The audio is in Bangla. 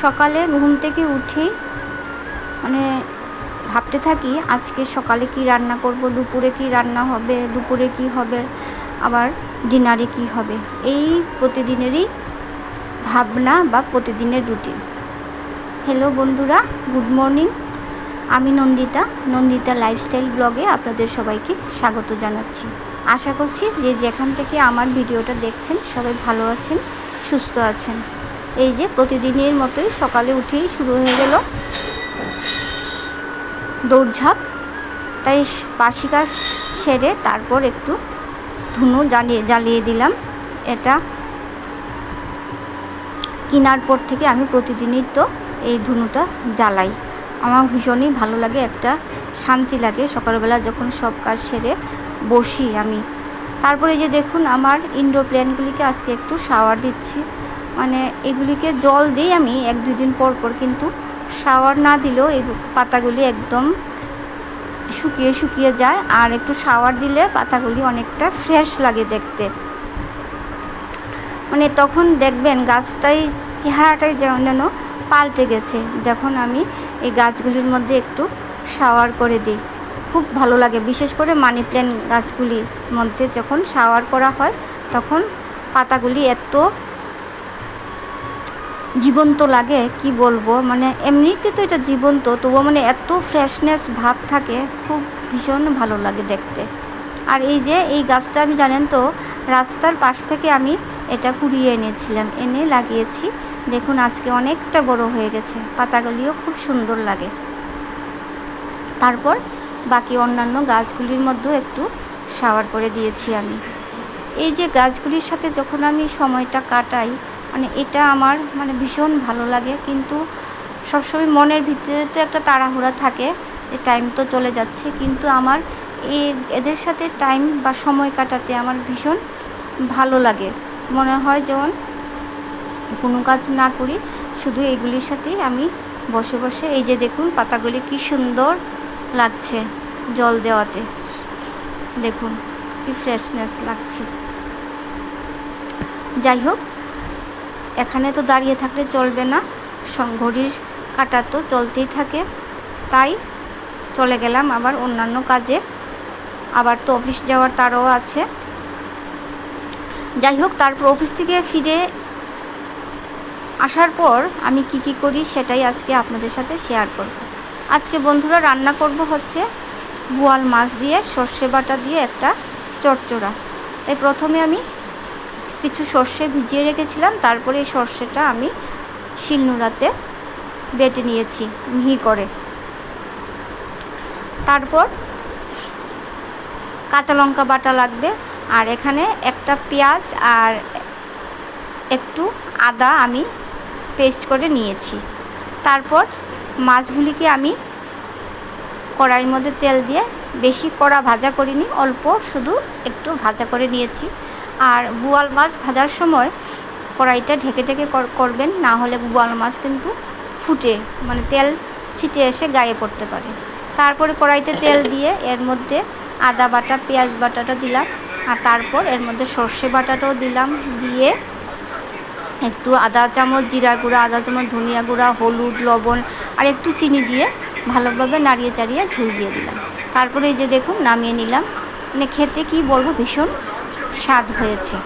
সকালে ঘুম থেকে উঠেই মানে ভাবতে থাকি আজকে সকালে কি রান্না করব, দুপুরে কি রান্না হবে, দুপুরে কি হবে, আবার ডিনারে কি হবে। এই প্রতিদিনেরই ভাবনা বা প্রতিদিনের রুটিন। হ্যালো বন্ধুরা, গুড মর্নিং। আমি নন্দিতা লাইফস্টাইল ব্লগে আপনাদের সবাইকে স্বাগত জানাচ্ছি। আশা করছি যে যেখান থেকে আমার ভিডিওটা দেখছেন সবাই ভালো আছেন, সুস্থ আছেন। এই যে প্রতিদিনের মতোই সকালে উঠেই শুরু হয়ে গেল দৌড়ঝাঁপ। তাই বাসি কাজ সেরে তারপর একটু ধুনো জ্বালিয়ে দিলাম। এটা কেনার পর থেকে আমি প্রতিদিনই তো এই ধুনোটা জ্বালাই। আমার ভীষণই ভালো লাগে, একটা শান্তি লাগে সকালবেলা যখন সব কাজ সেরে বসি আমি। তারপরে যে দেখুন আমার ইনডোর প্ল্যান্টগুলিকে আজকে একটু শাওয়ার দিচ্ছি। মানে এগুলিকে জল দিই আমি 1-2 দিন পর পর, কিন্তু শাওয়ার না দিলেও এই পাতাগুলি একদম শুকিয়ে যায়, আর একটু শাওয়ার দিলে পাতাগুলি অনেকটা ফ্রেশ লাগে দেখতে। মানে তখন দেখবেন গাছটাই চেহারাটাই যেন পাল্টে গেছে যখন আমি এই গাছগুলির মধ্যে একটু শাওয়ার করে দিই। খুব ভালো লাগে, বিশেষ করে মানি প্ল্যান্ট গাছগুলির মধ্যে যখন শাওয়ার করা হয় তখন পাতাগুলি এত জীবন্ত লাগে কি বলবো। মানে এমনিতে তো এটা জীবন্ত, তবুও মানে এত ফ্রেশনেস ভাব থাকে, খুব ভীষণ ভালো লাগে দেখতে। আর এই যে এই গাছটা আমি জানেন তো রাস্তার পাশ থেকে আমি এটা কুড়িয়ে এনেছিলাম, এনে লাগিয়েছি। দেখুন আজকে অনেকটা বড় হয়ে গেছে, পাতাগুলিও খুব সুন্দর লাগে। তারপর বাকি অন্যান্য গাছগুলির মধ্যেও একটু শাওয়ার করে দিয়েছি আমি। এই যে গাছগুলির সাথে যখন আমি সময়টা কাটাই, মানে এটা আমার মানে ভীষণ ভালো লাগে। কিন্তু সবসময় মনের ভিতরে তো একটা তাড়াহুড়া থাকে যে টাইম তো চলে যাচ্ছে, কিন্তু আমার এদের সাথে টাইম বা সময় কাটাতে আমার ভীষণ ভালো লাগে। মনে হয় যেমন কোনো কাজ না করি, শুধু এগুলির সাথেই আমি বসে বসে। এই যে দেখুন পাতাগুলি কি সুন্দর লাগছে জল দেওয়াতে, দেখুন কি ফ্রেশনেস লাগছে। যাই হোক, এখানে তো দাঁড়িয়ে থাকলে চলবে না, ঘড়ির কাঁটা তো চলতেই থাকে। তাই চলে গেলাম আবার অন্যান্য কাজে, আবার তো অফিস যাওয়ার তারও আছে। যাই হোক, তারপর অফিস থেকে ফিরে আসার পর আমি কি করি সেটাই আজকে আপনাদের সাথে শেয়ার করব। আজকে বন্ধুরা রান্না করব হচ্ছে বোয়াল মাছ দিয়ে সর্ষে বাটা দিয়ে একটা চচ্চড়া। তাই প্রথমে আমি কিছু সর্ষে ভিজিয়ে রেখেছিলাম, তারপরে এই সর্ষেটা আমি শিলনোড়াতে বেটে নিয়েছি মিহি করে। তারপর কাঁচা লঙ্কা বাটা লাগবে, আর এখানে একটা পেঁয়াজ আর একটু আদা আমি পেস্ট করে নিয়েছি। তারপর মাছগুলিকে আমি কড়াইয়ের মধ্যে তেল দিয়ে, বেশি কড়া ভাজা করিনি, অল্প শুধু একটু ভাজা করে নিয়েছি। আর বোয়াল মাছ ভাজার সময় কড়াইটা ঢেকে করবেন, না হলে বোয়াল মাছ কিন্তু ফুটে মানে তেল ছিটে এসে গায়ে পড়তে পারে। তারপরে কড়াইতে তেল দিয়ে এর মধ্যে আদা বাটা পেঁয়াজ বাটাটা দিলাম, আর তারপর এর মধ্যে সর্ষে বাটাটাও দিলাম, দিয়ে একটু আধা চামচ জিরা গুঁড়া, আধা চামচ ধনিয়া গুঁড়া, হলুদ, লবণ আর একটু চিনি দিয়ে ভালোভাবে নাড়িয়ে চাড়িয়ে ঝোল দিয়ে দিলাম। তারপরে এই যে দেখুন নামিয়ে নিলাম। মানে খেতে কি বলবো, ভীষণ স্বাদ হয়েছে।